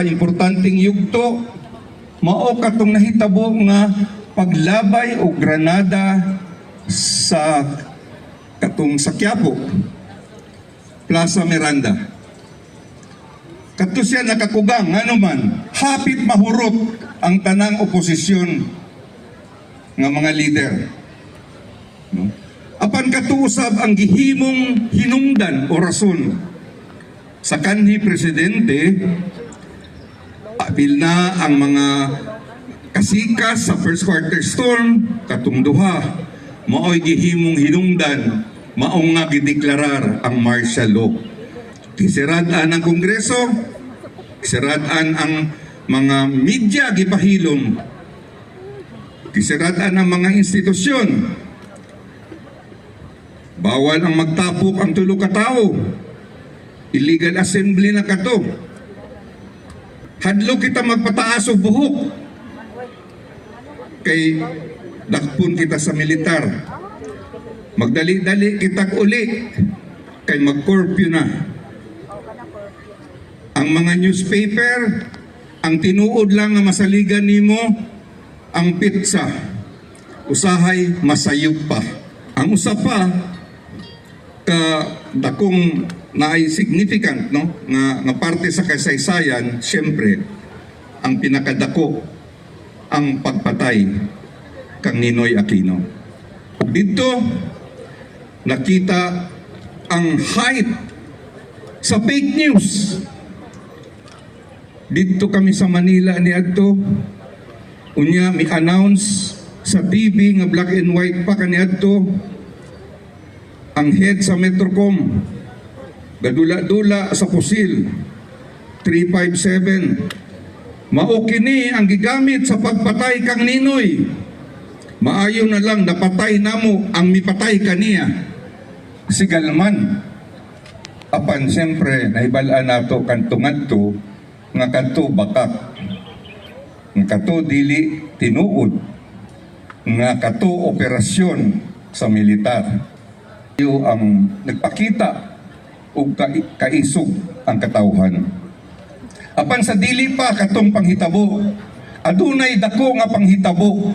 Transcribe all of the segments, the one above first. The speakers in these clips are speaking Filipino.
Importanteng yugto mao katong nahitabo nga paglabay o granada sa katong sa Quiapo, Plaza Miranda. Kadto siya nakakugang nga man hapit mahurot ang tanang oposisyon nga mga leader. No? Apan katuusab ang gihimong hinungdan o rason sa kanhi presidente. Apil na ang mga kasikas sa first quarter storm, katong duha, mao'y gihimong hinungdan, maong nga gideklarar ang martial law. Kisirad-an ang Kongreso, kisirad-an ang mga media gipahilom, kisirad-an ang mga institusyon. Bawal ang magtapok ang tulo ka tawo. Illegal assembly na kato. Hadlo kita magpataas o buhok kay dakpon kita sa militar. Magdali-dali kita uli kay mag-curfew na. Ang mga newspaper, ang tinuod lang nga masaligan nimo ang pizza. Usahay masayop pa. Ang usa pa ka dakong na ay significant, no, nga parte sa kasaysayan, siyempre ang pinakadako ang pagpatay kang Ninoy Aquino. Dito nakita ang height sa fake news. Dito kami sa Manila niadto, unya mi announce sa TV nga black and white pa kaniadto ang head sa Metrocom gadula-dula sa pusil 357. Mao kini ang gigamit sa pagpatay kang Ninoy. Maayo na lang napatay namo ang mipatay kaniya. Sigalman. Apan siyempre nahibalaan nato kanto ngadto nga kanto bakak. Nga kanto dili tinuod. Nga kanto operasyon sa militar. Iyo ang nagpakita o kaisog ang katawhan. Apan sa dili pa katong panghitabo, adunay dako nga panghitabo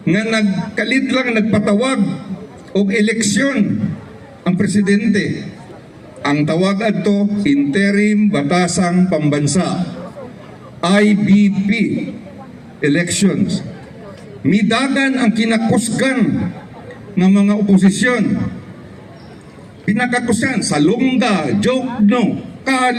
nga nagkalit lang nagpatawag og eleksyon ang presidente. Ang tawag adto Interim Batasang Pambansa, IBP elections. Midagan ang kinakusgan ng mga oposisyon. Pinakakusan sa Lungga, Jokno, Kala,